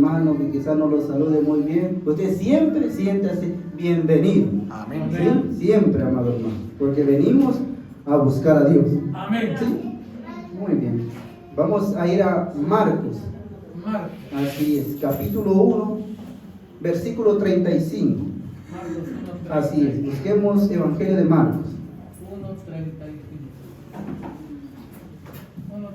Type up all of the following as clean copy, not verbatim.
hermano que quizás no lo salude muy bien, usted siempre siéntase bienvenido. Amén. ¿Sí? Siempre, amado hermano, porque venimos a buscar a Dios. Amén. ¿Sí? Muy bien. Vamos a ir a Marcos. Marcos. Así es, capítulo 1, versículo 35. Así es, busquemos Evangelio de Marcos. 1:35. 1:35.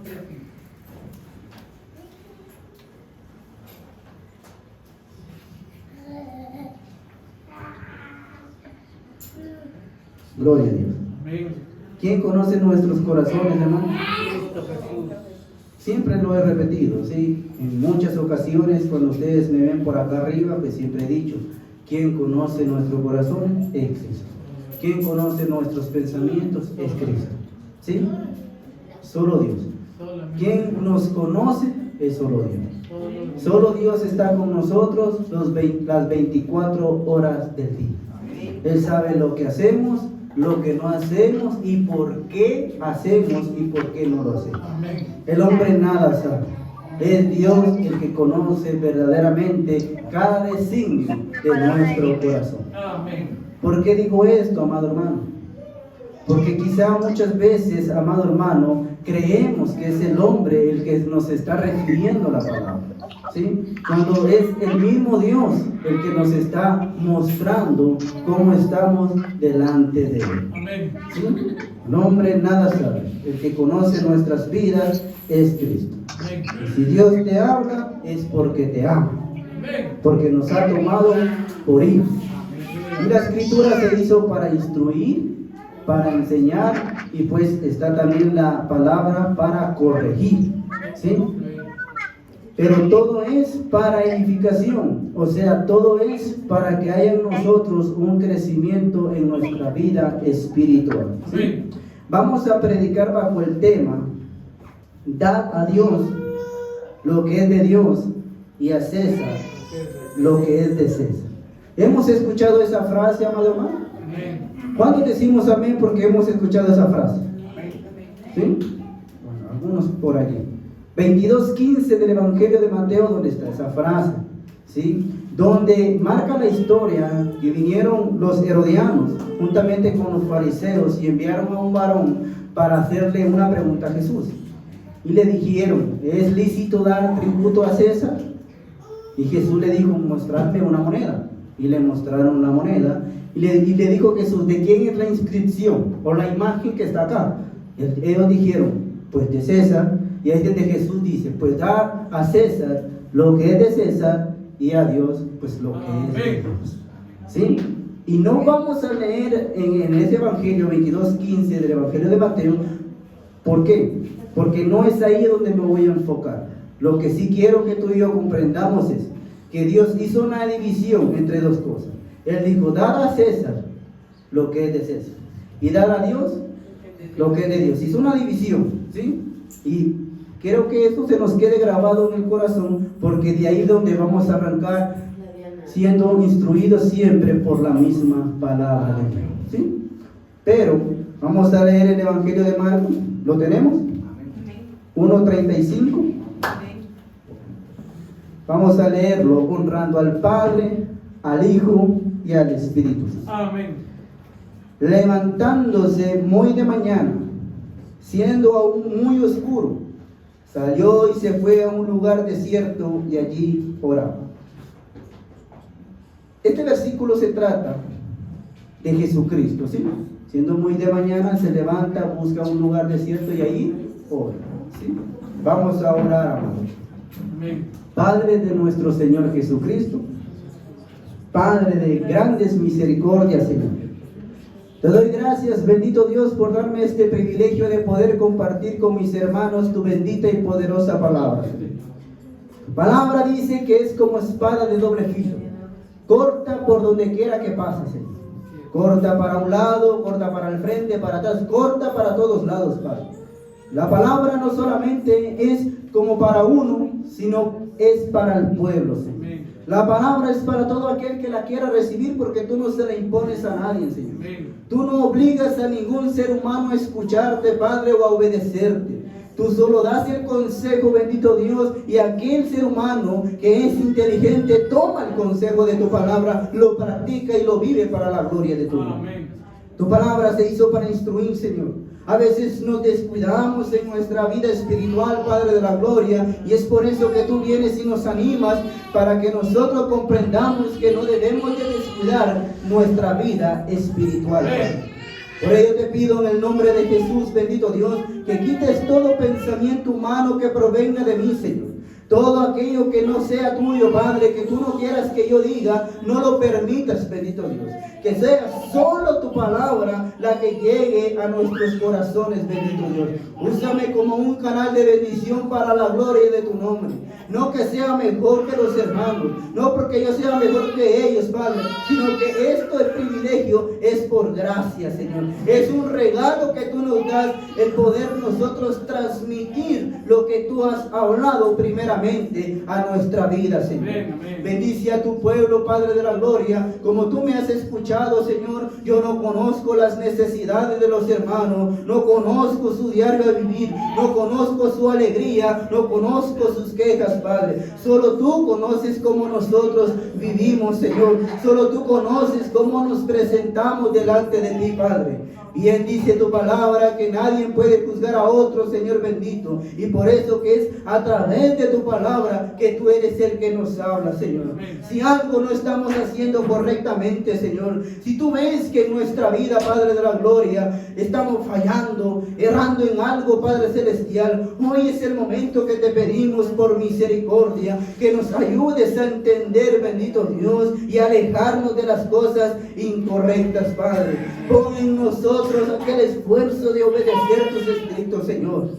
Gloria a Dios. Amén. ¿Quién conoce nuestros corazones, hermano? Cristo Jesús. Siempre lo he repetido, ¿sí? En muchas ocasiones, cuando ustedes me ven por acá arriba, pues siempre he dicho, ¿quién conoce nuestro corazón? Es Cristo. ¿Quién conoce nuestros pensamientos? Es Cristo. ¿Sí? Solo Dios. Solamente. ¿Quién nos conoce? Es solo Dios. Solo Solo Dios está con nosotros las 24 horas del día. Él sabe lo que hacemos, lo que no hacemos y por qué hacemos y por qué no lo hacemos. Amén. El hombre nada sabe. Es Dios el que conoce verdaderamente cada designio de nuestro corazón. Amén. ¿Por qué digo esto, amado hermano? Porque quizá muchas veces, amado hermano, creemos que es el hombre el que nos está refiriendo la palabra, ¿sí? Cuando es el mismo Dios el que nos está mostrando cómo estamos delante de Él. Amén. ¿Sí? El hombre nada sabe. El que conoce nuestras vidas es Cristo. Amén. Y si Dios te habla, es porque te ama, Amén. porque nos ha tomado por hijos. Y la escritura se hizo para instruir, para enseñar, y pues está también la palabra para corregir, ¿sí? Pero todo es para edificación, o sea, todo es para que haya en nosotros un crecimiento en nuestra vida espiritual, ¿sí? Vamos a predicar bajo el tema, dad a Dios lo que es de Dios y a César lo que es de César. ¿Hemos escuchado esa frase, amado hermano? Amén. ¿Cuántos decimos amén porque hemos escuchado esa frase? ¿Sí? Bueno, algunos por allí. 22:15 del Evangelio de Mateo, donde está esa frase, ¿sí? Donde marca la historia que vinieron los herodianos juntamente con los fariseos y enviaron a un varón para hacerle una pregunta a Jesús. Y le dijeron, ¿es lícito dar tributo a César? Y Jesús le dijo, mostradme una moneda. Y le mostraron una moneda. Y le dijo Jesús, ¿de quién es la inscripción o la imagen que está acá? Ellos dijeron, pues de César. Y ahí es donde Jesús dice, pues da a César lo que es de César y a Dios pues lo que es de Dios. ¿Sí? Y no vamos a leer en ese Evangelio 22:15 del Evangelio de Mateo. ¿Por qué? Porque no es ahí donde me voy a enfocar. Lo que sí quiero que tú y yo comprendamos es que Dios hizo una división entre dos cosas. Él dijo, dad a César lo que es de César y dad a Dios lo que es de Dios. Hizo una división, ¿sí? Y quiero que esto se nos quede grabado en el corazón, porque de ahí es donde vamos a arrancar siendo instruidos siempre por la misma palabra de Dios, ¿sí? Pero vamos a leer el Evangelio de Marcos. ¿Lo tenemos? 1:35. Vamos a leerlo honrando al Padre, al Hijo y al Espíritu Santo. Amén. Levantándose muy de mañana, siendo aún muy oscuro, salió y se fue a un lugar desierto y allí oraba. Este versículo se trata de Jesucristo, ¿sí? Siendo muy de mañana, se levanta, busca un lugar desierto y allí ora, ¿sí? Vamos a orar, amados. Amén. Padre de nuestro Señor Jesucristo, Padre de grandes misericordias, Señor. Te doy gracias, bendito Dios, por darme este privilegio de poder compartir con mis hermanos tu bendita y poderosa palabra. Tu palabra dice que es como espada de doble filo, corta por donde quiera que pase, Señor. Corta para un lado, corta para el frente, para atrás, corta para todos lados, Padre. La palabra no solamente es como para uno, sino es para el pueblo, Señor. La palabra es para todo aquel que la quiera recibir, porque tú no se la impones a nadie, Señor. Tú no obligas a ningún ser humano a escucharte, Padre, o a obedecerte. Tú solo das el consejo, bendito Dios, y aquel ser humano que es inteligente toma el consejo de tu palabra, lo practica y lo vive para la gloria de tu nombre. Amén. Tu palabra se hizo para instruir, Señor. A veces nos descuidamos en nuestra vida espiritual, Padre de la gloria, y es por eso que tú vienes y nos animas para que nosotros comprendamos que no debemos de descuidar nuestra vida espiritual, Padre. Por ello te pido en el nombre de Jesús, bendito Dios, que quites todo pensamiento humano que provenga de mí, Señor. Todo aquello que no sea tuyo, Padre, que tú no quieras que yo diga, no lo permitas, bendito Dios. Que sea solo tu palabra la que llegue a nuestros corazones, bendito Dios. Úsame como un canal de bendición para la gloria de tu nombre. No que sea mejor que los hermanos, no porque yo sea mejor que ellos, Padre, sino que esto, el privilegio, es por gracia, Señor. Es un regalo que tú nos das, el poder nosotros transmitir lo que tú has hablado primeramente a nuestra vida, Señor. Amén, amén. Bendice a tu pueblo, Padre de la gloria, como tú me has escuchado, Señor. Yo no conozco las necesidades de los hermanos, no conozco su diario de vivir, no conozco su alegría, no conozco sus quejas, Padre. Solo tú conoces cómo nosotros vivimos, Señor. Solo tú conoces cómo nos presentamos delante de ti, Padre. Bien dice tu palabra que nadie puede juzgar a otro, Señor bendito. Y por eso que es a través de tu palabra que tú eres el que nos habla, Señor. Si algo no estamos haciendo correctamente, Señor, si tú ves que en nuestra vida, Padre de la gloria, estamos fallando, errando en algo, Padre celestial, hoy es el momento que te pedimos por misericordia, que nos ayudes a entender, bendito Dios, y alejarnos de las cosas incorrectas, Padre. Pon en nosotros aquel esfuerzo de obedecer tus escritos, Señor.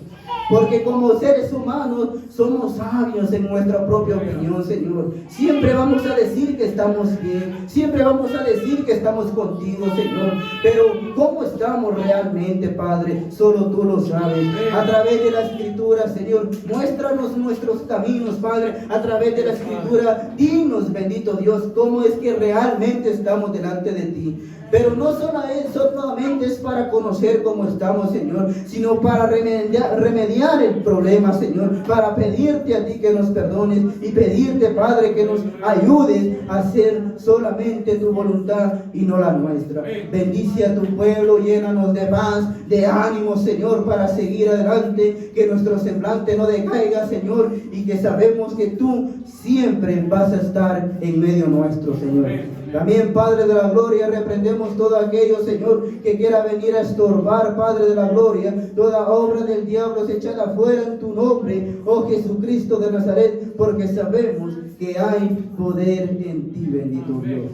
Porque como seres humanos somos sabios en nuestra propia opinión, Señor. Siempre vamos a decir que estamos bien, siempre vamos a decir que estamos contigo, Señor. Pero ¿cómo estamos realmente, Padre? Solo tú lo sabes. A través de la Escritura, Señor, muéstranos nuestros caminos, Padre. A través de la Escritura, dinos, bendito Dios, cómo es que realmente estamos delante de ti. Pero no solamente es para conocer cómo estamos, Señor, sino para remediar el problema, Señor, para pedirte a ti que nos perdones y pedirte, Padre, que nos ayudes a hacer solamente tu voluntad y no la nuestra. Bendice a tu pueblo, llénanos de paz, de ánimo, Señor, para seguir adelante, que nuestro semblante no decaiga, Señor, y que sabemos que tú siempre vas a estar en medio nuestro, Señor. También, Padre de la gloria, reprendemos todo aquello, Señor, que quiera venir a estorbar, Padre de la gloria, toda obra del diablo se echada fuera en tu nombre, oh Jesucristo de Nazaret, porque sabemos que hay poder en ti, bendito Dios.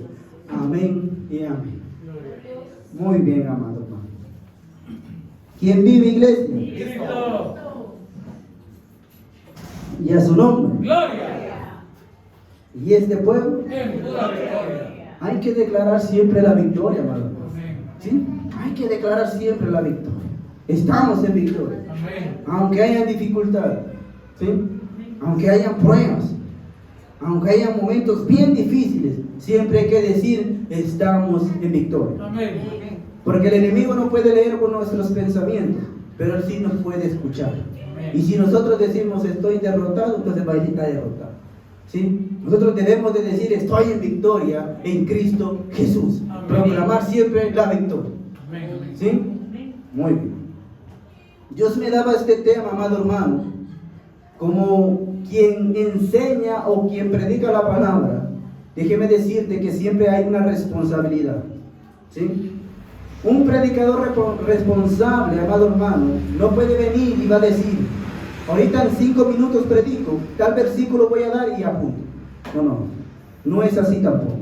Amén y amén. Muy bien, amado hermano. ¿Quién vive, iglesia? Cristo. Y a su nombre. Gloria. Y este pueblo, En pura victoria. hay que declarar siempre la victoria, amado hermano. Amén. ¿Sí? Hay que declarar siempre la victoria. Estamos en victoria. Amén. Aunque hayan dificultades, ¿sí? Aunque hayan pruebas, aunque hayan momentos bien difíciles, siempre hay que decir, estamos en victoria. Amén. Porque el enemigo no puede leer con nuestros pensamientos, pero él sí nos puede escuchar. Y si nosotros decimos, estoy derrotado, entonces va a estar derrotado. ¿Sí? Nosotros debemos de decir, estoy en victoria en Cristo Jesús. Amén. Proclamar siempre la victoria. Amén. Amén. ¿Sí? Muy bien. Dios me daba este tema, amado hermano, como quien enseña o quien predica la palabra. Déjeme decirte que siempre hay una responsabilidad. ¿Sí? Un predicador responsable, amado hermano, no puede venir y va a decir, ahorita en 5 minutos predico, tal versículo voy a dar y apunto. No es así tampoco.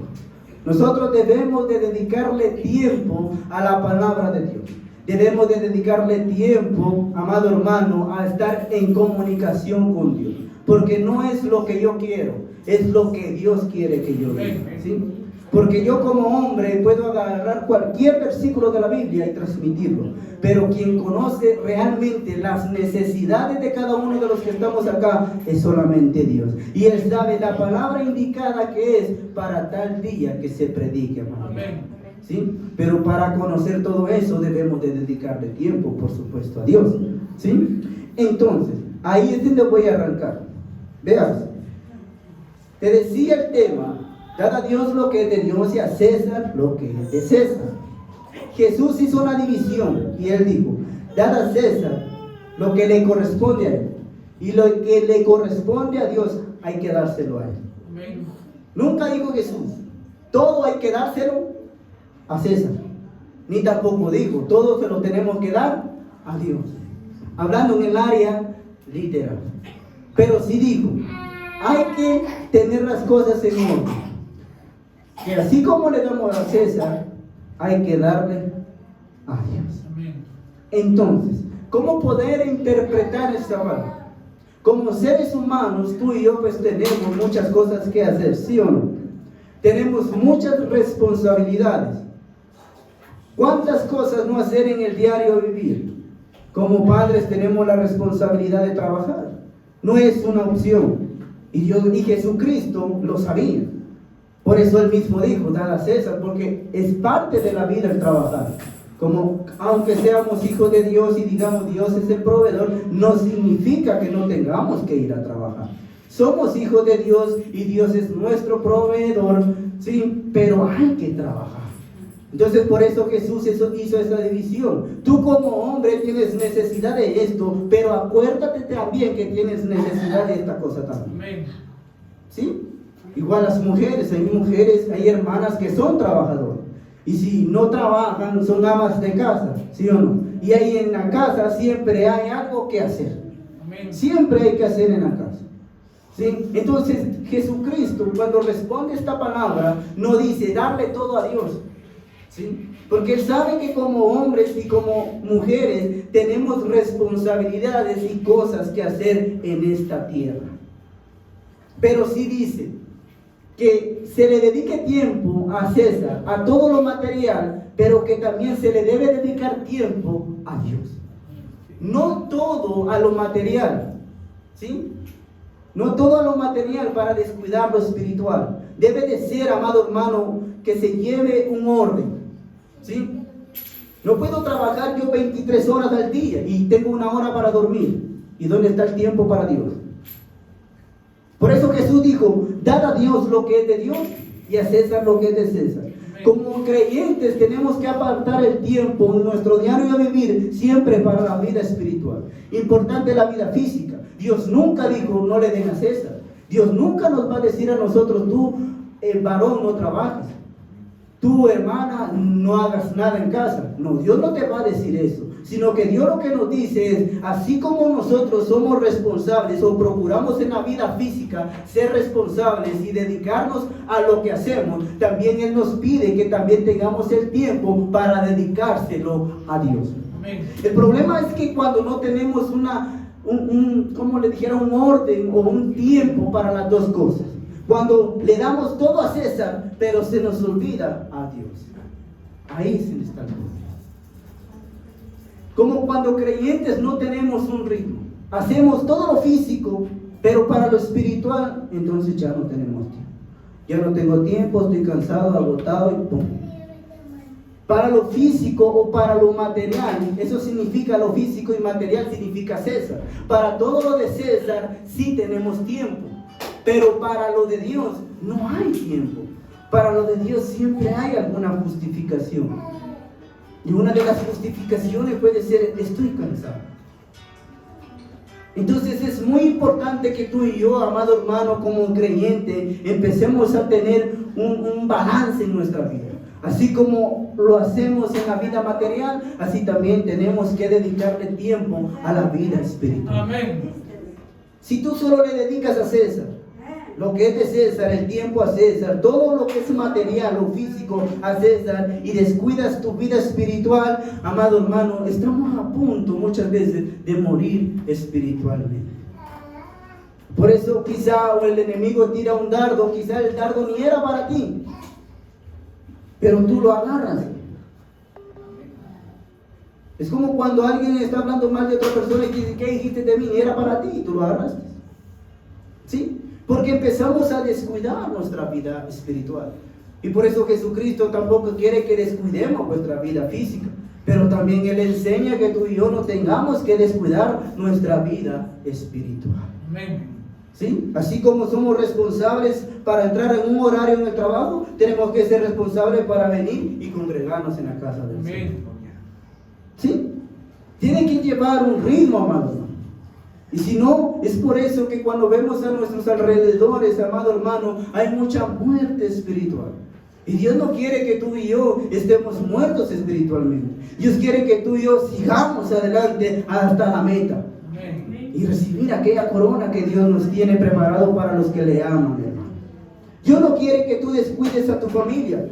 Nosotros debemos de dedicarle tiempo a la palabra de Dios. Debemos de dedicarle tiempo, amado hermano, a estar en comunicación con Dios. Porque no es lo que yo quiero, es lo que Dios quiere que yo diga. ¿Sí? Porque yo como hombre puedo agarrar cualquier versículo de la Biblia y transmitirlo. Pero quien conoce realmente las necesidades de cada uno de los que estamos acá es solamente Dios. Y Él sabe la palabra indicada que es para tal día que se predique, hermano. Amén. ¿Sí? Pero para conocer todo eso debemos de dedicarle tiempo, por supuesto, a Dios. ¿Sí? Entonces, ahí es donde voy a arrancar. Veas, te decía el tema, dad a Dios lo que es de Dios y a César lo que es de César. Jesús hizo una división y él dijo, dad a César lo que le corresponde a él, y lo que le corresponde a Dios hay que dárselo a él. Amén. Nunca dijo Jesús, todo hay que dárselo a César, ni tampoco dijo, todo se lo tenemos que dar a Dios, hablando en el área literal. Pero sí dijo, hay que tener las cosas en orden, que así como le damos a César, hay que darle a Dios. Amén. Entonces, ¿cómo poder interpretar esta palabra? Como seres humanos, tú y yo pues tenemos muchas cosas que hacer, ¿sí o no? Tenemos muchas responsabilidades. ¿Cuántas cosas no hacer en el diario vivir? Como padres tenemos la responsabilidad de trabajar. No es una opción. Y Jesucristo lo sabía. Por eso él mismo dijo, dad a César, porque es parte de la vida el trabajar. Como aunque seamos hijos de Dios y digamos Dios es el proveedor, no significa que no tengamos que ir a trabajar. Somos hijos de Dios y Dios es nuestro proveedor, sí, pero hay que trabajar. Entonces por eso Jesús hizo esa división. Tú como hombre tienes necesidad de esto, pero acuérdate también que tienes necesidad de esta cosa también. Amén. ¿Sí? Igual las mujeres, hay hermanas que son trabajadoras. Y si no trabajan, son amas de casa, ¿sí o no? Y ahí en la casa siempre hay algo que hacer. Amén. Siempre hay que hacer en la casa. ¿Sí? Entonces Jesucristo cuando responde esta palabra no dice darle todo a Dios, ¿sí? Porque Él sabe que como hombres y como mujeres tenemos responsabilidades y cosas que hacer en esta tierra. Pero sí dice que se le dedique tiempo a César, a todo lo material, pero que también se le debe dedicar tiempo a Dios. No todo a lo material, ¿sí? No todo a lo material para descuidar lo espiritual. Debe de ser, amado hermano, que se lleve un orden, ¿sí? No puedo trabajar yo 23 horas al día y tengo 1 hora para dormir. ¿Y dónde está el tiempo para Dios? Por eso Jesús dijo, dad a Dios lo que es de Dios y a César lo que es de César. Como creyentes tenemos que apartar el tiempo en nuestro diario vivir siempre para la vida espiritual. Importante la vida física. Dios nunca dijo no le den a César. Dios nunca nos va a decir a nosotros, tú varón no trabajes. Tú hermana no hagas nada en casa. No, Dios no te va a decir eso. Sino que Dios lo que nos dice es, así como nosotros somos responsables o procuramos en la vida física ser responsables y dedicarnos a lo que hacemos, también Él nos pide que también tengamos el tiempo para dedicárselo a Dios. Amén. El problema es que cuando no tenemos como le dijera, un orden o un tiempo para las dos cosas. Cuando le damos todo a César, pero se nos olvida a Dios. Ahí se está el problema. Como cuando creyentes no tenemos un ritmo. Hacemos todo lo físico, pero para lo espiritual, entonces ya no tenemos tiempo. Ya no tengo tiempo, estoy cansado, agotado y pum. Para lo físico o para lo material, eso significa lo físico y material, significa César. Para todo lo de César sí tenemos tiempo, pero para lo de Dios no hay tiempo. Para lo de Dios siempre hay alguna justificación. Y una de las justificaciones puede ser, estoy cansado. Entonces es muy importante que tú y yo, amado hermano, como creyente, empecemos a tener un balance en nuestra vida. Así como lo hacemos en la vida material, así también tenemos que dedicarle tiempo a la vida espiritual. Amén. Si tú solo le dedicas a César, lo que es de César, el tiempo a César, todo lo que es material o físico a César, y descuidas tu vida espiritual, amado hermano, estamos a punto muchas veces de morir espiritualmente. Por eso quizá o el enemigo tira un dardo, quizá el dardo ni era para ti, pero tú lo agarras. Es como cuando alguien está hablando mal de otra persona y dice, ¿qué dijiste de mí? Era para ti y tú lo agarraste. ¿Sí? Porque empezamos a descuidar nuestra vida espiritual. Y por eso Jesucristo tampoco quiere que descuidemos nuestra vida física. Pero también Él enseña que tú y yo no tengamos que descuidar nuestra vida espiritual. Amén. ¿Sí? Así como somos responsables para entrar en un horario en el trabajo, tenemos que ser responsables para venir y congregarnos en la casa del Señor. Amén. ¿Sí? Tiene que llevar un ritmo, amado hermano. Y si no, es por eso que cuando vemos a nuestros alrededores, amado hermano, hay mucha muerte espiritual. Y Dios no quiere que tú y yo estemos muertos espiritualmente. Dios quiere que tú y yo sigamos adelante hasta la meta. Amén. Y recibir aquella corona que Dios nos tiene preparado para los que le aman, hermano. Dios no quiere que tú descuides a tu familia.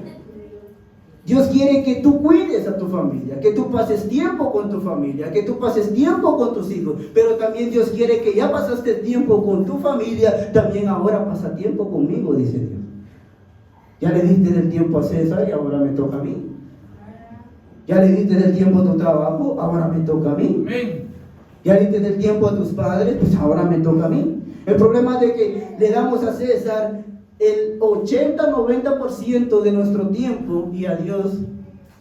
Dios quiere que tú cuides a tu familia, que tú pases tiempo con tu familia, que tú pases tiempo con tus hijos. Pero también Dios quiere que ya pasaste tiempo con tu familia, también ahora pasa tiempo conmigo, dice Dios. Ya le diste del tiempo a César y ahora me toca a mí. Ya le diste del tiempo a tu trabajo, ahora me toca a mí. Amén. Ya le diste del tiempo a tus padres, pues ahora me toca a mí. El problema es de que le damos a César el 80-90% de nuestro tiempo y a Dios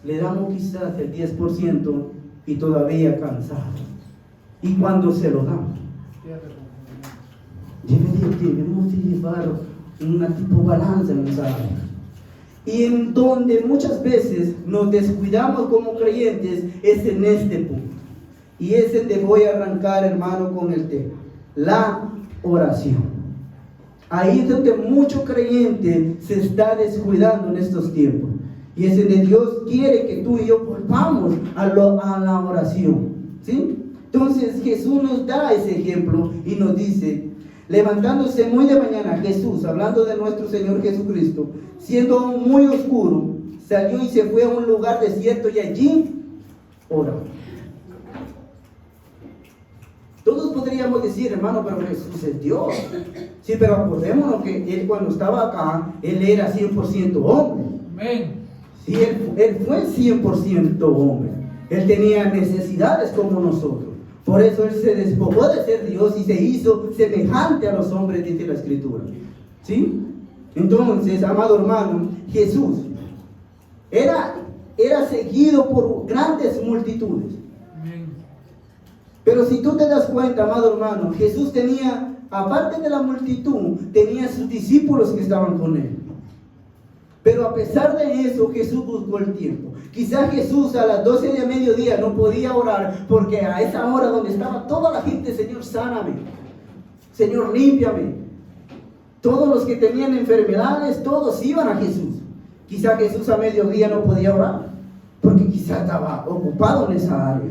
le damos quizás el 10% y todavía cansado. Y cuando se lo damos, debemos de llevar una tipo balanza en esa área. Y en donde muchas veces nos descuidamos como creyentes es en este punto. Y ese te voy a arrancar, hermano, con el tema: la oración. Ahí es donde mucho creyente se está descuidando en estos tiempos. Y es donde Dios quiere que tú y yo volvamos a la oración. ¿Sí? Entonces Jesús nos da ese ejemplo y nos dice, levantándose muy de mañana, Jesús, hablando de nuestro Señor Jesucristo, siendo aún muy oscuro, salió y se fue a un lugar desierto y allí oró. Todos podríamos decir, hermano, pero Jesús es Dios. Sí, pero acordémonos que Él cuando estaba acá, Él era 100% hombre. Amén. Sí, él fue 100% hombre. Él tenía necesidades como nosotros. Por eso Él se despojó de ser Dios y se hizo semejante a los hombres, dice la Escritura. ¿Sí? Entonces, amado hermano, Jesús era seguido por grandes multitudes. Amén. Pero si tú te das cuenta, amado hermano, Jesús tenía, aparte de la multitud, tenía sus discípulos que estaban con Él. Pero a pesar de eso, Jesús buscó el tiempo. Quizás Jesús a las 12 de mediodía no podía orar, porque a esa hora donde estaba toda la gente, Señor, sáname, Señor, límpiame. Todos los que tenían enfermedades, todos iban a Jesús. Quizás Jesús a mediodía no podía orar, porque quizás estaba ocupado en esa área.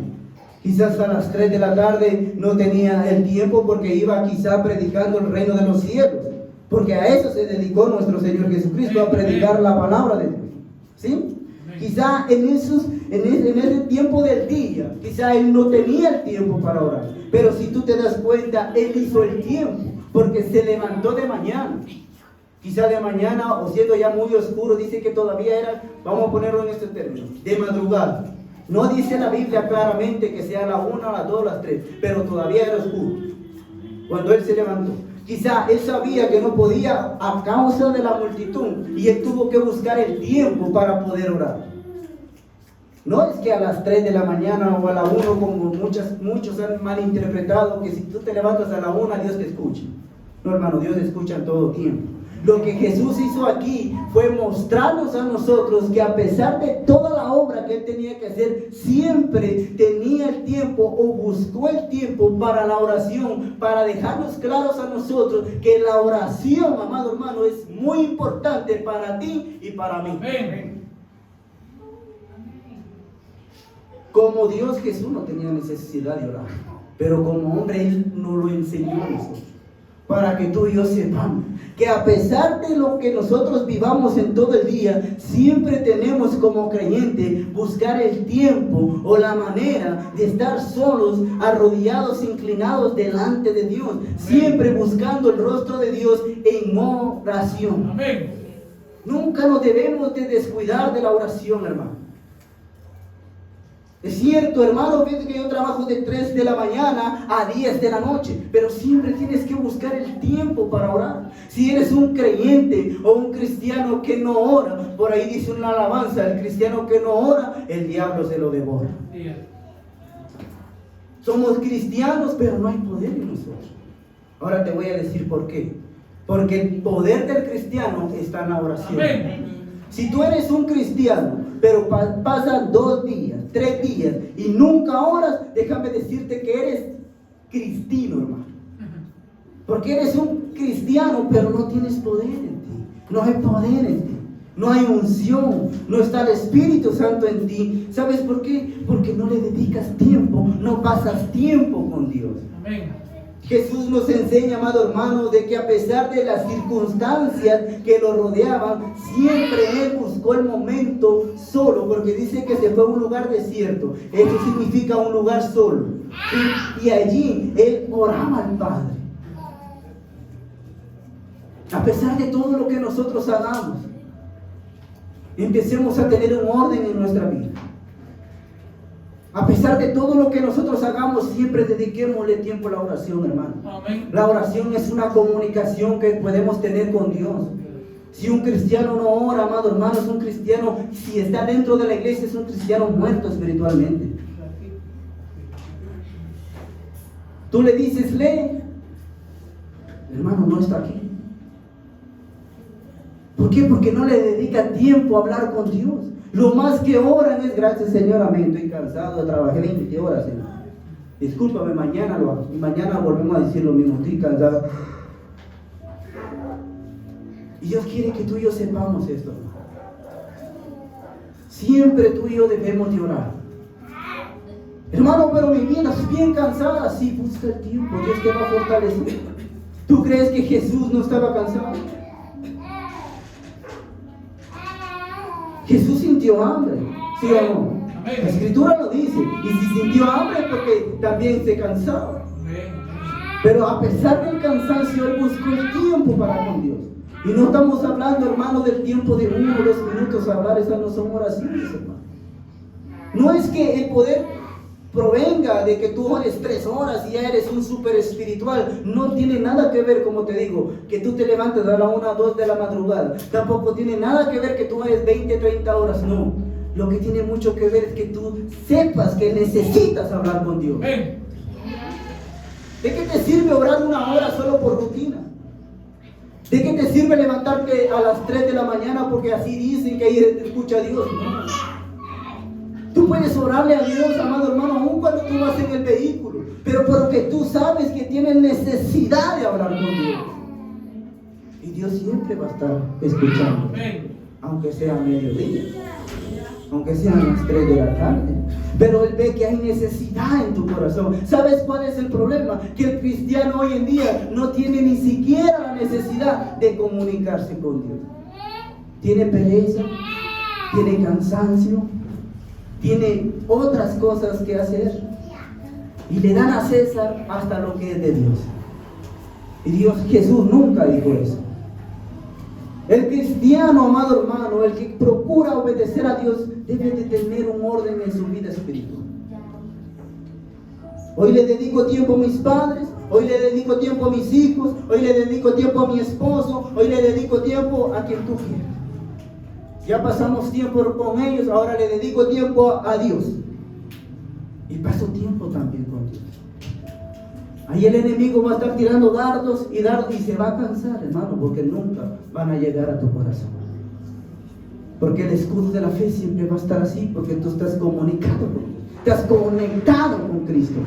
Quizás a las 3 de la tarde no tenía el tiempo porque iba quizá predicando el reino de los cielos. Porque a eso se dedicó nuestro Señor Jesucristo, a predicar la palabra de Dios. ¿Sí? Quizá en ese tiempo del día, quizá Él no tenía el tiempo para orar. Pero si tú te das cuenta, Él hizo el tiempo, porque se levantó de mañana. Quizá de mañana, o siendo ya muy oscuro, dice que todavía era, vamos a ponerlo en este término, de madrugada. No dice la Biblia claramente que sea a la 1, a las 2, a las 3, pero todavía era oscuro cuando Él se levantó. Quizá Él sabía que no podía a causa de la multitud y Él tuvo que buscar el tiempo para poder orar. No es que a las 3 de la mañana o a la 1, como muchos han malinterpretado, que si tú te levantas a la 1, Dios te escucha. No, hermano, Dios escucha en todo tiempo. Lo que Jesús hizo aquí fue mostrarnos a nosotros que a pesar de toda la obra que Él tenía que hacer, siempre tenía el tiempo o buscó el tiempo para la oración, para dejarnos claros a nosotros que la oración, amado hermano, es muy importante para ti y para mí. Amén. Como Dios, Jesús no tenía necesidad de orar, pero como hombre Él nos lo enseñó a nosotros, para que tú y yo sepamos que a pesar de lo que nosotros vivamos en todo el día, siempre tenemos como creyente buscar el tiempo o la manera de estar solos, arrodillados, inclinados delante de Dios, siempre buscando el rostro de Dios en oración. Amén. Nunca nos debemos de descuidar de la oración, hermano. Es cierto, hermano, fíjate que yo trabajo de 3 de la mañana a 10 de la noche, pero siempre tienes que buscar el tiempo para orar. Si eres un creyente o un cristiano que no ora, por ahí dice una alabanza, el cristiano que no ora, el diablo se lo devora. Somos cristianos, pero no hay poder en nosotros. Ahora te voy a decir por qué. Porque el poder del cristiano está en la oración. Amén. Si tú eres un cristiano, pero pasan 2 días, 3 días y nunca oras, déjame decirte que eres cristino, hermano. Porque eres un cristiano, pero no tienes poder en ti. No hay poder en ti. No hay unción. No está el Espíritu Santo en ti. ¿Sabes por qué? Porque no le dedicas tiempo. No pasas tiempo con Dios. Amén. Jesús nos enseña, amado hermano, de que a pesar de las circunstancias que lo rodeaban, siempre Él buscó el momento solo, porque dice que se fue a un lugar desierto. Eso significa un lugar solo. Y allí Él oraba al Padre. A pesar de todo lo que nosotros hagamos, empecemos a tener un orden en nuestra vida. A pesar de todo lo que nosotros hagamos, siempre dediquémosle tiempo a la oración, hermano. Amén. La oración es una comunicación que podemos tener con Dios. Si un cristiano no ora, amado hermano, es un cristiano, si está dentro de la iglesia, es un cristiano muerto espiritualmente. Tú le dices, lee, hermano, no está aquí. ¿Por qué? Porque no le dedica tiempo a hablar con Dios. Lo más que oran es, gracias Señor, amén, estoy cansado, trabajé 20 horas, Señor. Discúlpame, mañana volvemos a decir lo mismo, estoy cansado. Y Dios quiere que tú y yo sepamos esto, hermano. Siempre tú y yo debemos de orar. Hermano, pero mi vida es bien cansada. Sí, busca el tiempo, Dios te va a fortalecer. ¿Tú crees que Jesús no estaba cansado? Jesús sintió hambre, ¿sí o no? Amén. La Escritura lo dice. Y si sintió hambre es porque también se cansaba. Amén. Pero a pesar del cansancio, Él buscó el tiempo para con Dios. Y no estamos hablando, hermano, del tiempo de 1 o 2 minutos a hablar. Esas no son oraciones, hermano. No es que el poder provenga de que tú ores 3 horas y ya eres un súper espiritual. No tiene nada que ver, como te digo, que tú te levantes a la 1 o 2 de la madrugada. Tampoco tiene nada que ver que tú ores 20, 30 horas. No. Lo que tiene mucho que ver es que tú sepas que necesitas hablar con Dios. Amén. ¿De qué te sirve orar 1 hora solo por rutina? ¿De qué te sirve levantarte a las 3 de la mañana porque así dicen que ahí te escucha Dios? No. Tú puedes orarle a Dios, amado hermano, aún cuando tú vas en el vehículo, pero porque tú sabes que tienes necesidad de hablar con Dios. Y Dios siempre va a estar escuchando, aunque sea mediodía, aunque sean las 3 de la tarde. Pero Él ve que hay necesidad en tu corazón. ¿Sabes cuál es el problema? Que el cristiano hoy en día no tiene ni siquiera la necesidad de comunicarse con Dios. Tiene pereza, tiene cansancio, tiene otras cosas que hacer. Y le dan a César hasta lo que es de Dios. Y Jesús nunca dijo eso. El cristiano, amado hermano, el que procura obedecer a Dios, debe de tener un orden en su vida espiritual. Hoy le dedico tiempo a mis padres, hoy le dedico tiempo a mis hijos, hoy le dedico tiempo a mi esposo, hoy le dedico tiempo a quien tú quieras. Ya pasamos tiempo con ellos, ahora le dedico tiempo a Dios. Y paso tiempo también con Dios. Ahí el enemigo va a estar tirando dardos y se va a cansar, hermano, porque nunca van a llegar a tu corazón. Porque el escudo de la fe siempre va a estar así, porque tú estás comunicado con Dios, estás conectado con Cristo.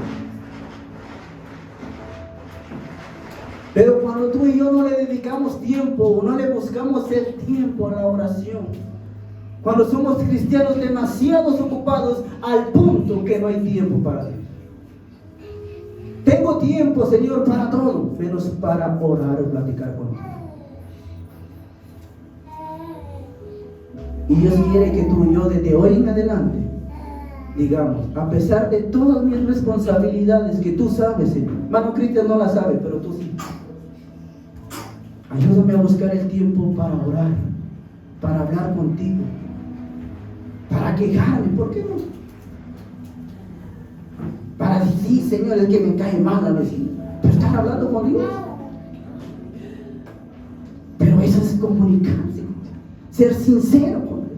Pero cuando tú y yo no le dedicamos tiempo, no le buscamos el tiempo a la oración, cuando somos cristianos demasiado ocupados al punto que no hay tiempo para Dios. Tengo tiempo, Señor, para todo, menos para orar o platicar con Dios. Y Dios quiere que tú y yo desde hoy en adelante digamos, a pesar de todas mis responsabilidades que tú sabes, Señor. Hermano Cristian no la sabe, pero tú sí. Ayúdame a buscar el tiempo para orar, para hablar contigo, para quejarme. ¿Por qué no? para decir, sí, Señor, es que me cae mal la vecina. Pero están hablando con Dios. Pero eso es comunicarse, ser sincero con Dios.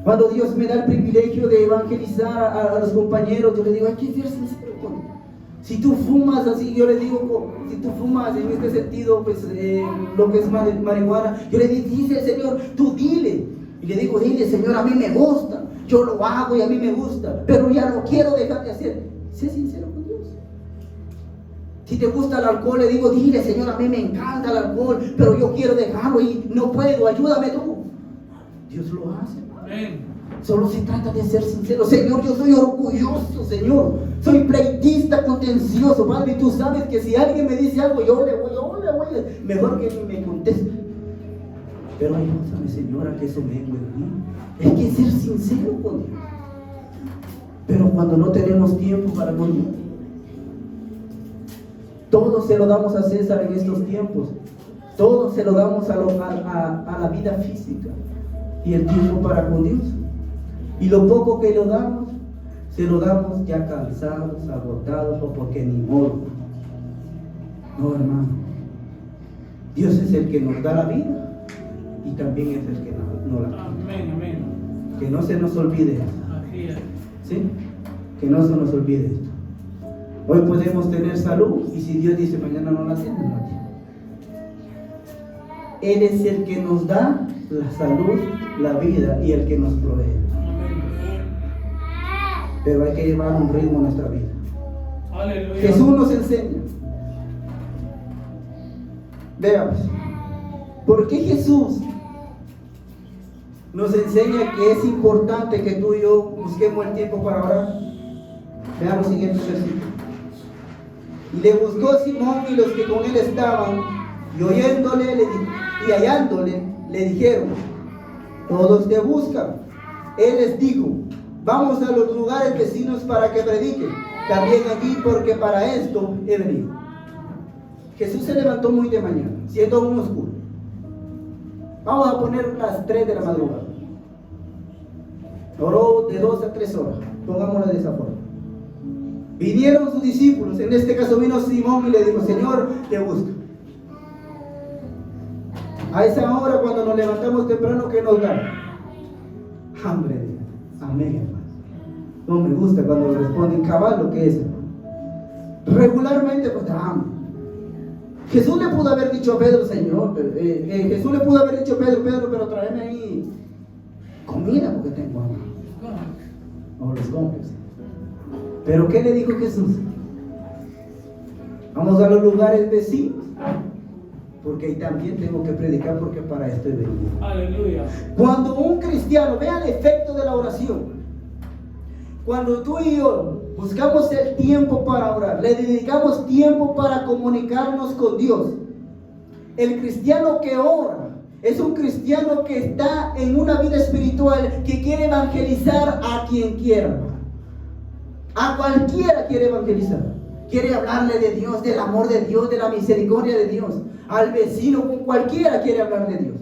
Cuando Dios me da el privilegio de evangelizar a los compañeros, yo les digo, hay que ser sincero con Dios. Si tú fumas así, yo le digo, si tú fumas en este sentido, pues lo que es marihuana, yo le dice el Señor, tú dile. Y le digo, dile, Señor, a mí me gusta, yo lo hago y a mí me gusta, pero ya no quiero dejar de hacer. Sé sincero con Dios. Si te gusta el alcohol, le digo, dile, Señor, a mí me encanta el alcohol, pero yo quiero dejarlo y no puedo, ayúdame tú. Dios lo hace. Amén. Solo se trata de ser sincero. Señor, yo soy orgulloso, Señor. Soy pleitista, contencioso, Padre. Y tú sabes que si alguien me dice algo, yo le voy, mejor que ni me conteste. Pero ayúdame, Señor, a que eso mengue en mí. Hay que ser sincero con Dios. Pero cuando no tenemos tiempo para con Dios, todo se lo damos a César en estos tiempos. Todo se lo damos a la vida física. Y el tiempo para con Dios. Y lo poco que lo damos, se lo damos ya cansados, agotados o porque ni modo. No, hermano. Dios es el que nos da la vida y también es el que nos la quita. Amén, amén. Que no se nos olvide esto. Así es. ¿Sí? Que no se nos olvide esto. Hoy podemos tener salud y si Dios dice mañana no la tiene, no la tiene. Él es el que nos da la salud, la vida y el que nos provee. Pero hay que llevar un ritmo a nuestra vida. Aleluya. Jesús nos enseña. Veamos. ¿Por qué Jesús nos enseña que es importante que tú y yo busquemos el tiempo para orar? Veamos el siguiente versículo. Y le buscó Simón y los que con él estaban, y oyéndole y hallándole, le dijeron: todos te buscan. Él les dijo: vamos a los lugares vecinos para que prediquen también allí, porque para esto he venido. Jesús se levantó muy de mañana, siendo aún oscuro. Vamos a poner las 3 de la madrugada. Oró de 2 a 3 horas, pongámoslo de esa forma. Vinieron sus discípulos, en este caso vino Simón y le dijo: Señor, te busco. A esa hora, cuando nos levantamos temprano, ¿qué nos da? Hambre de Dios. Amén, hermano. No me gusta cuando responden cabal lo que es, hermano. Regularmente, pues da hambre. Jesús le pudo haber dicho a Pedro: Señor, Jesús le pudo haber dicho a Pedro: pero tráeme ahí comida porque tengo hambre. O los compres. Pero ¿qué le dijo Jesús? Vamos a los lugares vecinos, porque ahí también tengo que predicar, porque para esto he venido. Aleluya. Cuando un cristiano, vea el efecto de la oración. Cuando tú y yo buscamos el tiempo para orar, le dedicamos tiempo para comunicarnos con Dios. El cristiano que ora es un cristiano que está en una vida espiritual, que quiere evangelizar a quien quiera. A cualquiera quiere evangelizar. Quiere hablarle de Dios, del amor de Dios, de la misericordia de Dios. Al vecino, con cualquiera quiere hablar de Dios.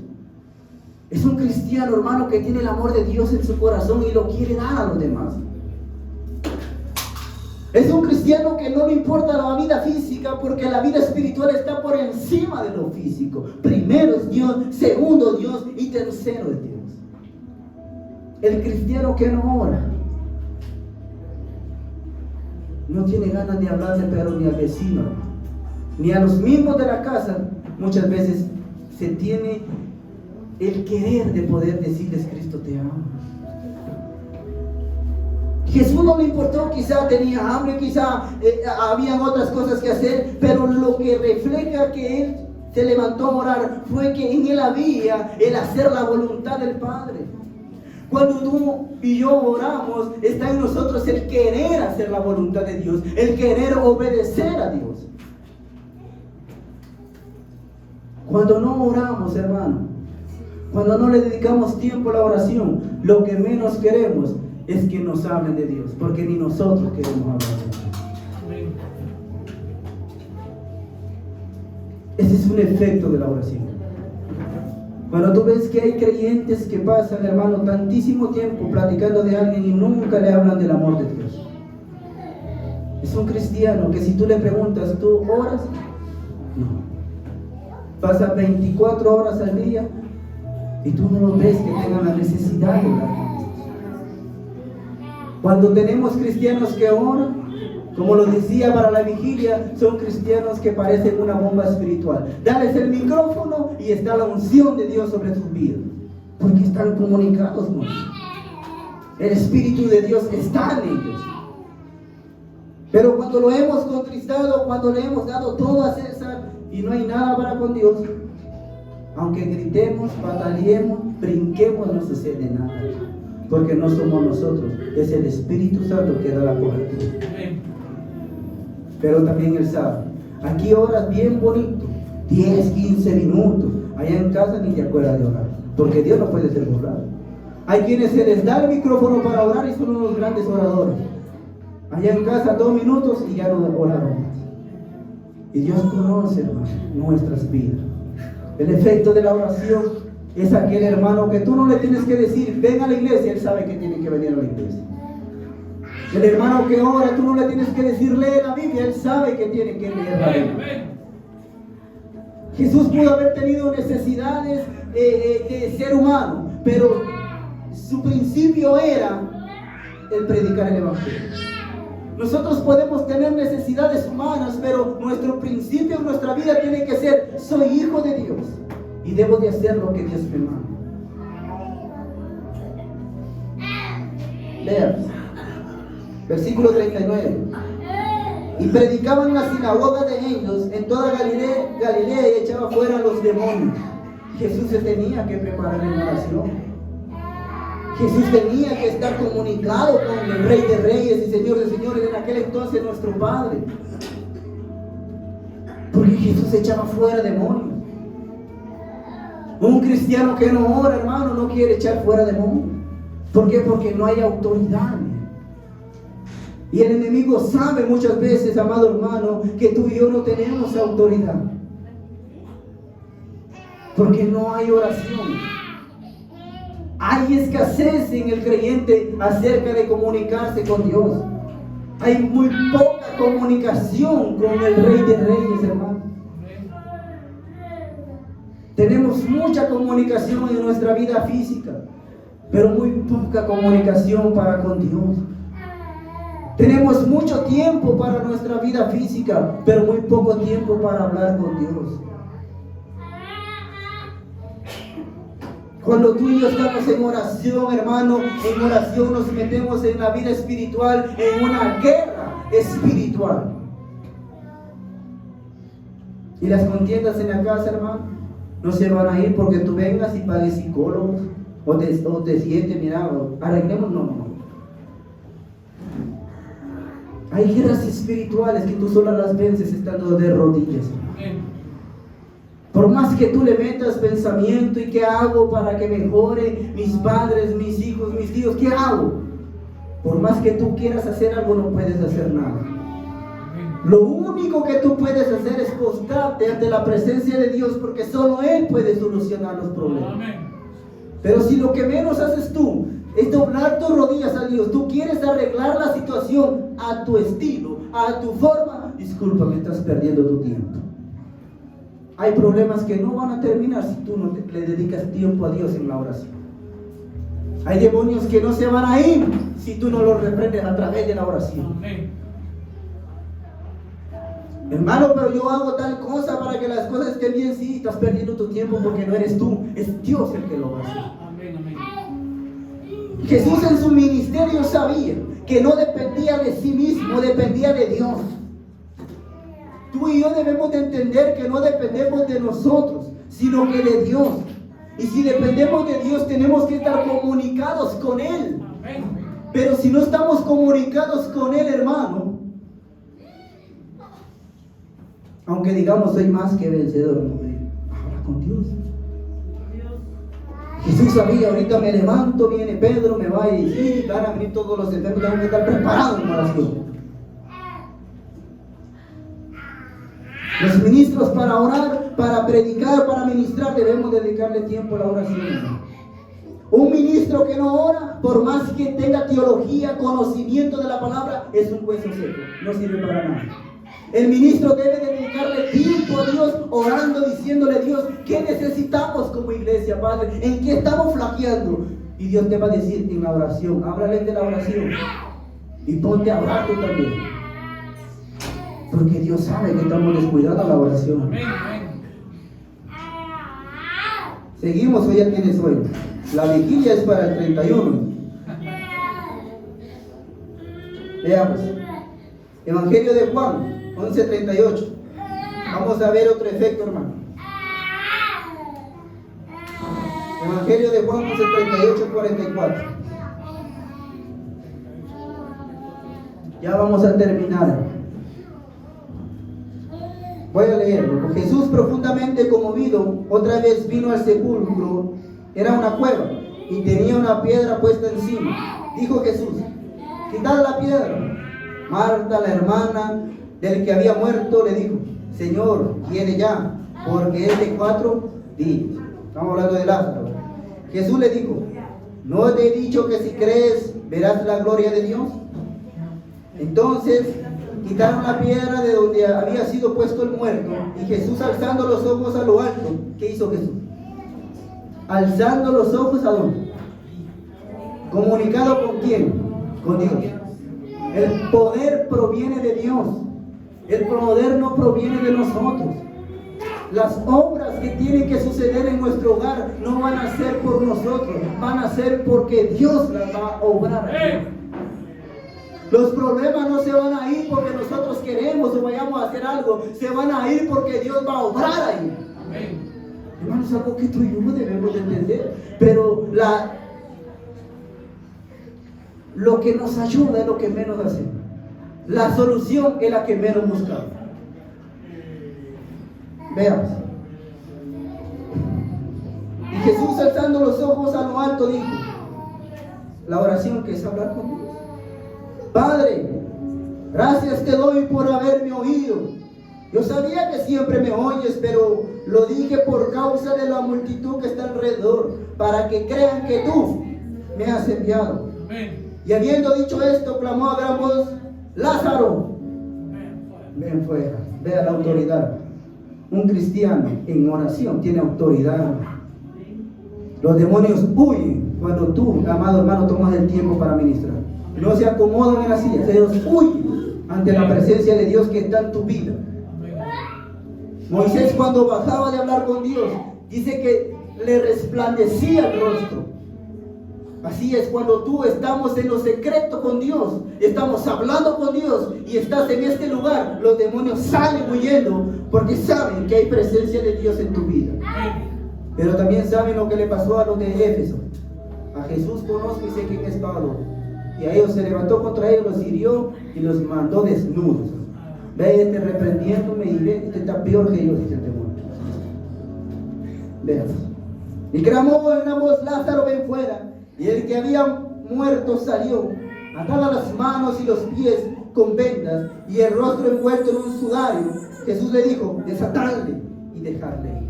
Es un cristiano, hermano, que tiene el amor de Dios en su corazón y lo quiere dar a los demás. Es un cristiano que no le importa la vida física, porque la vida espiritual está por encima de lo físico. Primero es Dios, segundo Dios y tercero es Dios. El cristiano que no ora no tiene ganas de hablarle, pero ni al vecino, ni a los mismos de la casa. Muchas veces se tiene el querer de poder decirles: Cristo te ama. Jesús no le importó, quizá tenía hambre, quizá habían otras cosas que hacer, pero lo que refleja que él se levantó a orar fue que en él había el hacer la voluntad del Padre. Cuando tú y yo oramos, está en nosotros el querer hacer la voluntad de Dios, el querer obedecer a Dios. Cuando no oramos, hermano, cuando no le dedicamos tiempo a la oración, lo que menos queremos es que nos hablen de Dios, porque ni nosotros queremos hablar de Dios. Ese es un efecto de la oración. Cuando tú ves que hay creyentes que pasan, hermano, tantísimo tiempo platicando de alguien y nunca le hablan del amor de Dios. Es un cristiano que si tú le preguntas, ¿tú oras? No. Pasa 24 horas al día y tú no lo ves que tengan la necesidad de orar. Cuando tenemos cristianos que oran, como lo decía para la vigilia, son cristianos que parecen una bomba espiritual. Dales el micrófono y está la unción de Dios sobre sus vidas, porque están comunicados con Él. El Espíritu de Dios está en ellos. Pero cuando lo hemos contristado, cuando le hemos dado todo a César y no hay nada para con Dios, aunque gritemos, batallemos, brinquemos, no sucede nada. Porque no somos nosotros, es el Espíritu Santo que da la cobertura. Pero también Él sabe. Aquí oras bien bonito, 10, 15 minutos. Allá en casa ni te acuerdas de orar, porque Dios no puede ser borrado. Hay quienes se les da el micrófono para orar y son unos grandes oradores. Allá en casa 2 minutos y ya no oraron más. Y Dios conoce, hermano, nuestras vidas. El efecto de la oración es aquel hermano que tú no le tienes que decir, ven a la iglesia, él sabe que tiene que venir a la iglesia. El hermano que ora, tú no le tienes que decir, lee la Biblia, él sabe que tiene que leer la Biblia. Jesús pudo haber tenido necesidades de ser humano, pero su principio era el predicar el Evangelio. Nosotros podemos tener necesidades humanas, pero nuestro principio en nuestra vida tiene que ser, soy hijo de Dios y debo de hacer lo que Dios me manda. Leamos. Versículo 39. Y predicaban en la sinagoga de ellos en toda Galilea y echaba fuera a los demonios. Jesús se tenía que preparar en oración. Jesús tenía que estar comunicado con el Rey de Reyes y Señor de Señores, en aquel entonces nuestro Padre. Porque Jesús echaba fuera demonios. Un cristiano que no ora, hermano, no quiere echar fuera demonios. ¿Por qué? Porque no hay autoridad. Y el enemigo sabe muchas veces, amado hermano, que tú y yo no tenemos autoridad. Porque no hay oración. Hay escasez en el creyente acerca de comunicarse con Dios. Hay muy poca comunicación con el Rey de Reyes, hermano. Tenemos mucha comunicación en nuestra vida física, pero muy poca comunicación para con Dios. Tenemos mucho tiempo para nuestra vida física, pero muy poco tiempo para hablar con Dios. Cuando tú y yo estamos en oración, hermano, en oración nos metemos en la vida espiritual, en una guerra espiritual. Y las contiendas en la casa, hermano, no se van a ir porque tú vengas y pagues psicólogos o te sientes, mira, arreglemos, no. Hay guerras espirituales que tú solo las vences estando de rodillas. Por más que tú le metas pensamiento y qué hago para que mejore mis padres, mis hijos, mis tíos, ¿qué hago? Por más que tú quieras hacer algo, no puedes hacer nada. Lo único que tú puedes hacer es postrarte ante la presencia de Dios, porque solo Él puede solucionar los problemas. Pero si lo que menos haces tú es doblar tus rodillas a Dios, tú quieres arreglar la situación a tu estilo, a tu forma, discúlpame, estás perdiendo tu tiempo. Hay problemas que no van a terminar si tú no le dedicas tiempo a Dios en la oración. Hay demonios que no se van a ir si tú no los reprendes a través de la oración. Hermano, pero yo hago tal cosa para que las cosas estén bien. Sí, estás perdiendo tu tiempo porque no eres tú, es Dios el que lo va a hacer. Jesús en su ministerio sabía que no dependía de sí mismo, dependía de Dios. Tú y yo debemos de entender que no dependemos de nosotros, sino que de Dios. Y si dependemos de Dios, tenemos que estar comunicados con Él. Pero si no estamos comunicados con Él, hermano, aunque digamos soy más que vencedor, habla con Dios. Jesús sabía, ahorita me levanto, viene Pedro, me va a decir, van a venir todos los enfermos, tengo que estar preparado en oración. Los ministros para orar, para predicar, para ministrar, debemos dedicarle tiempo a la oración. Un ministro que no ora, por más que tenga teología, conocimiento de la palabra, es un hueso seco, no sirve para nada. El ministro debe dedicarle tiempo a Dios, orando, diciéndole a Dios, ¿qué necesitamos como iglesia, Padre? ¿En qué estamos flaqueando? Y Dios te va a decir en la oración, háblale de la oración. Y ponte a orar tú también. Porque Dios sabe que estamos descuidando la oración. Amén, amén. Seguimos, hoy ya tienes sueño. La vigilia es para el 31. Veamos. Evangelio de Juan 11:38. Vamos a ver otro efecto, hermano. Evangelio de Juan 11:38-44. Ya vamos a terminar. Voy a leerlo. Jesús, profundamente conmovido, otra vez vino al sepulcro. Era una cueva y tenía una piedra puesta encima. Dijo Jesús, quitad la piedra. Marta, la hermana del que había muerto, le dijo, Señor, viene ya, porque es de 4 días. Estamos hablando de Lázaro. Jesús le dijo, ¿no te he dicho que si crees verás la gloria de Dios? Entonces quitaron la piedra de donde había sido puesto el muerto, y Jesús, alzando los ojos a lo alto, ¿qué hizo Jesús? Alzando los ojos, ¿a dónde? ¿Comunicado con quién? Con Dios. El poder proviene de Dios. El poder no proviene de nosotros. Las obras que tienen que suceder en nuestro hogar no van a ser por nosotros, van a ser porque Dios las va a obrar aquí. Los problemas no se van a ir porque nosotros queremos o vayamos a hacer algo, se van a ir porque Dios va a obrar ahí. Hermanos, es algo que tú y yo debemos de entender. Pero lo que nos ayuda es lo que menos hacemos. La solución es la que menos buscamos. Veamos. Y Jesús, alzando los ojos a lo alto, dijo, la oración que es hablar con Dios. Padre, gracias te doy por haberme oído. Yo sabía que siempre me oyes, pero lo dije por causa de la multitud que está alrededor, para que crean que tú me has enviado. Amén. Y habiendo dicho esto, clamó a gran voz, Lázaro, ven fuera. Vea la autoridad. Un cristiano en oración tiene autoridad. Los demonios huyen cuando tú, amado hermano, tomas el tiempo para ministrar. No se acomodan en la silla, ellos huyen ante la presencia de Dios que está en tu vida. Moisés, cuando bajaba de hablar con Dios, dice que le resplandecía el rostro. Así es cuando tú estamos en lo secreto con Dios, estamos hablando con Dios y estás en este lugar, los demonios salen huyendo porque saben que hay presencia de Dios en tu vida. Pero también saben lo que le pasó a los de Éfeso. A Jesús conozco y sé quién es Pablo. Y a ellos se levantó contra ellos, los hirió y los mandó desnudos. Ve este reprendiéndome y ve, este está peor que yo, dice el demonio. Veas. Y clamó en una voz, Lázaro, ven fuera. Y el que había muerto salió, atadas las manos y los pies con vendas y el rostro envuelto en un sudario. Jesús le dijo, desatadle y dejarle ir.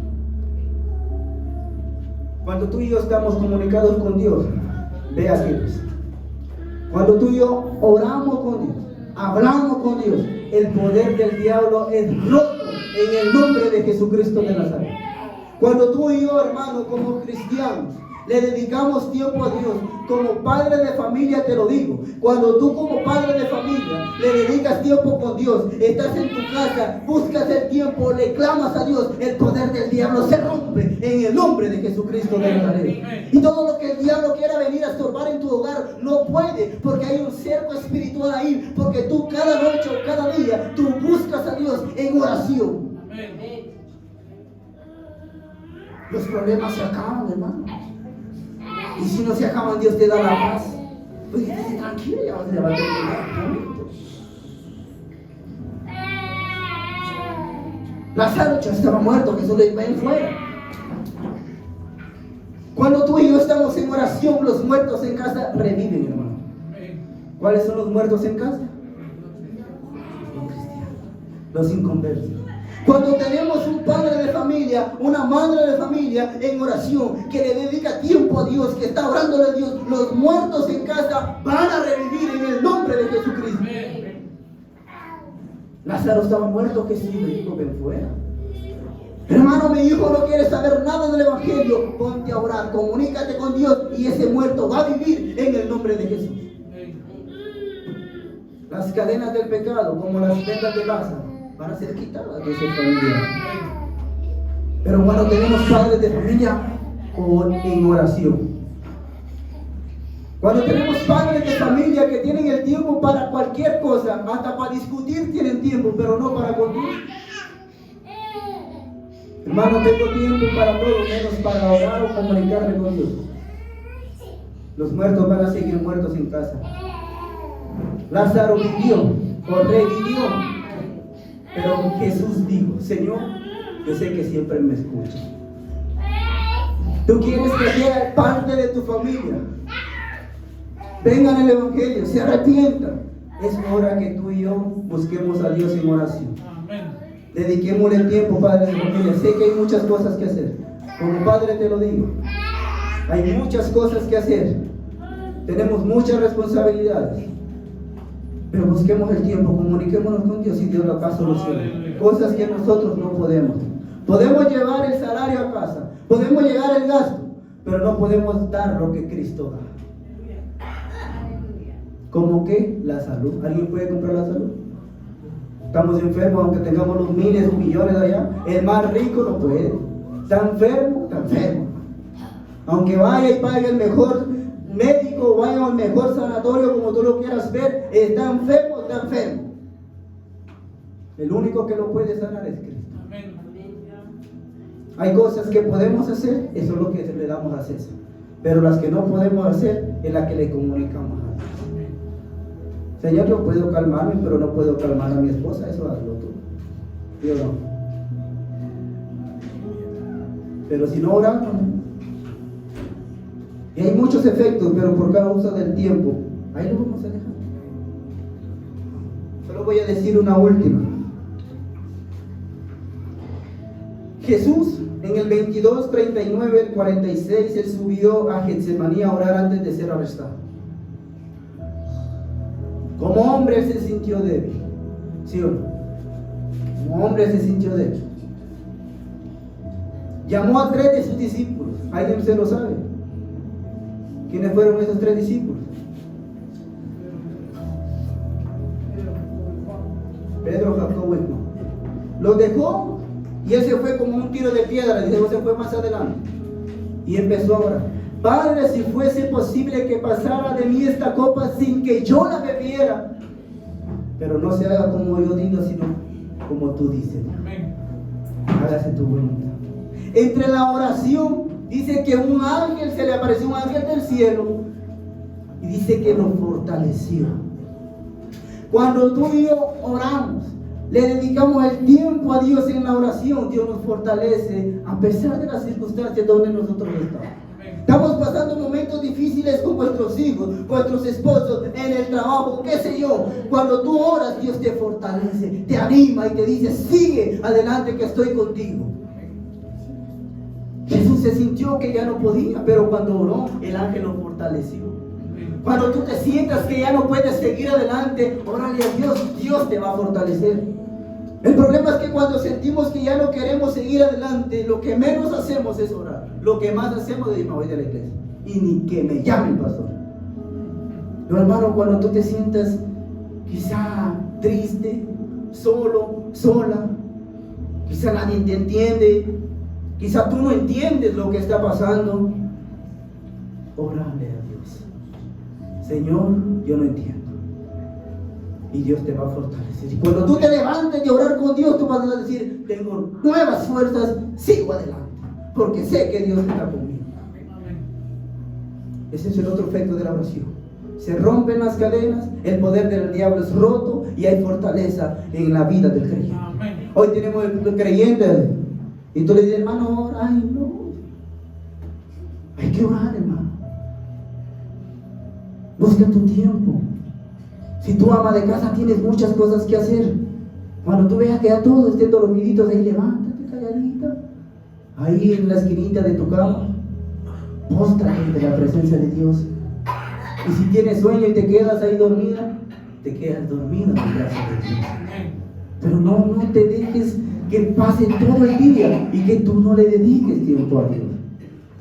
Cuando tú y yo estamos comunicados con Dios, vea que cuando tú y yo oramos con Dios, hablamos con Dios, el poder del diablo es roto en el nombre de Jesucristo de Nazaret. Cuando tú y yo, hermano, como cristianos, le dedicamos tiempo a Dios, como padre de familia te lo digo, cuando tú como padre de familia le dedicas tiempo con Dios, estás en tu casa, buscas el tiempo, le clamas a Dios, el poder del diablo se rompe en el nombre de Jesucristo de Nazaret. Y todo lo que el diablo quiera venir a estorbar en tu hogar, no puede, porque hay un cerco espiritual ahí, porque tú cada noche o cada día, tú buscas a Dios en oración. Los problemas se acaban, hermano. Y si no se acaban, Dios te da la paz. Pues dice, tranquilo, ya vas a levantar. Lázaro ya estaba muerto, Jesús le ven fuera. Cuando tú y yo estamos en oración, los muertos en casa reviven, hermano. ¿Cuáles son los muertos en casa? Los cristianos, los inconversos. Cuando tenemos un padre de familia, una madre de familia en oración, que le dedica tiempo a Dios, que está orándole a Dios, los muertos en casa van a revivir en el nombre de Jesucristo. Lázaro estaba muerto, Jesús le dijo, ven fuera. Hermano, mi hijo no quiere saber nada del Evangelio. Ponte a orar, comunícate con Dios y ese muerto va a vivir en el nombre de Jesús. Las cadenas del pecado, como las vendas de Lázaro, van a ser quitadas de esa familia. Pero cuando tenemos padres de familia en oración, cuando tenemos padres de familia que tienen el tiempo para cualquier cosa, hasta para discutir tienen tiempo, pero no para convivir. Hermano, tengo tiempo para todo, menos para orar o comunicarme con Dios. Los muertos van a seguir muertos en casa. Lázaro vivió o revivió, pero Jesús dijo, Señor, yo sé que siempre me escuchas. Tú quieres que sea parte de tu familia. Vengan al Evangelio, se arrepientan. Es hora que tú y yo busquemos a Dios en oración. Dediquémosle tiempo, padre de familia. Sé que hay muchas cosas que hacer. Como padre te lo digo. Hay muchas cosas que hacer. Tenemos muchas responsabilidades. Pero busquemos el tiempo, comuniquémonos con Dios y Dios lo haga solución. Cosas que nosotros no podemos. Podemos llevar el salario a casa. Podemos llevar el gasto. Pero no podemos dar lo que Cristo da. ¿Cómo qué? La salud. ¿Alguien puede comprar la salud? Estamos enfermos, aunque tengamos los miles o millones de allá. El más rico no puede. Está enfermo, está enfermo. Aunque vaya y pague el mejor médico, vaya al mejor sanatorio, como tú lo quieras ver, está enfermo, está enfermo. El único que lo puede sanar es Cristo. Hay cosas que podemos hacer, eso es lo que le damos a César. Pero las que no podemos hacer, es la que le comunicamos a Dios. Señor, yo puedo calmarme, pero no puedo calmar a mi esposa, eso hazlo tú. Yo no. Pero si no oramos, y hay muchos efectos, pero por causa del tiempo, ahí lo vamos a dejar. Solo voy a decir una última. Jesús, en el 22, 39, 46, él subió a Getsemaní a orar antes de ser arrestado. Como hombre él se sintió débil, ¿sí o no? Como hombre se sintió débil. Llamó a 3 de sus discípulos. ¿Alguien se lo sabe? ¿Quiénes fueron esos 3 discípulos? Pedro, Jacobo y Juan. Los dejó y él se fue como un tiro de piedra. Dice, se fue más adelante y empezó a orar. Padre, si fuese posible que pasara de mí esta copa sin que yo la bebiera, pero no se haga como yo digo, sino como tú dices. Hágase tu voluntad. Entre la oración dice que un ángel se le apareció, un ángel del cielo, y dice que nos fortaleció. Cuando tú y yo oramos, le dedicamos el tiempo a Dios en la oración, Dios nos fortalece a pesar de las circunstancias donde nosotros estamos. Estamos pasando momentos difíciles con nuestros hijos, con nuestros esposos, en el trabajo, qué sé yo. Cuando tú oras, Dios te fortalece, te anima y te dice, sigue adelante que estoy contigo. Jesús se sintió que ya no podía, pero cuando oró, el ángel lo fortaleció. Cuando tú te sientas que ya no puedes seguir adelante, órale a Dios, Dios te va a fortalecer. El problema es que cuando sentimos que ya no queremos seguir adelante, lo que menos hacemos es orar. Lo que más hacemos es decir, me voy de la iglesia. Y ni que me llame el pastor. No, hermano, cuando tú te sientas quizá triste, solo, sola, quizá nadie te entiende, quizá tú no entiendes lo que está pasando, órale a Dios. Señor, yo no entiendo. Y Dios te va a fortalecer. Y cuando tú te levantes de orar con Dios, tú vas a decir, tengo nuevas fuerzas, sigo adelante, porque sé que Dios está conmigo. Ese es el otro efecto de la oración. Se rompen las cadenas, el poder del diablo es roto y hay fortaleza en la vida del creyente. Hoy tenemos el creyente y tú le dices, hermano, ora. Ay, no. Hay que orar, hermano. Busca tu tiempo. Si tú ama de casa, tienes muchas cosas que hacer. Cuando tú veas que ya todos estén dormiditos ahí, levántate calladita. Ahí en la esquinita de tu cama, póstrate de la presencia de Dios. Y si tienes sueño y te quedas ahí dormida, te quedas dormida en la gracia de Dios. Pero no te dejes que pase todo el día y que tú no le dediques tiempo a Dios.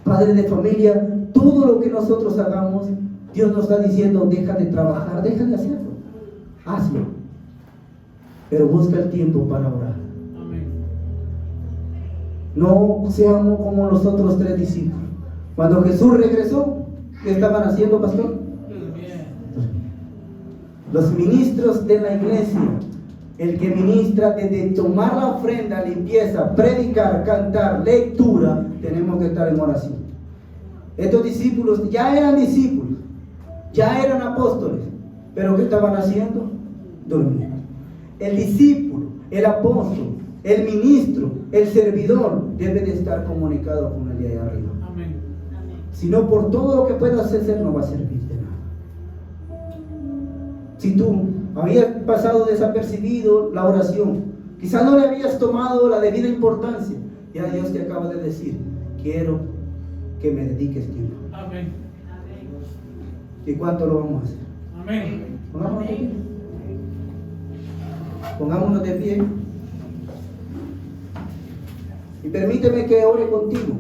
Padre de familia, todo lo que nosotros hagamos, Dios nos está diciendo, deja de trabajar, deja de hacerlo. Hazlo. Pero busca el tiempo para orar. Amén. No seamos como los otros 3 discípulos. Cuando Jesús regresó, ¿qué estaban haciendo, pastor? Bien. Los ministros de la iglesia, el que ministra desde tomar la ofrenda, limpieza, predicar, cantar, lectura, tenemos que estar en oración. Estos discípulos ya eran discípulos, ya eran apóstoles, pero ¿qué estaban haciendo? Dormir. El discípulo, el apóstol, el ministro, el servidor debe de estar comunicado con el de allá arriba. Amén. Si no, por todo lo que puedas hacer no va a servir de nada. Si tú habías pasado desapercibido la oración, quizás no le habías tomado la debida importancia, ya Dios te acaba de decir, quiero que me dediques tiempo. Amén. ¿Y cuánto lo vamos a hacer? Amén. Pongámonos de pie. Pongámonos de pie. Y permíteme que ore contigo.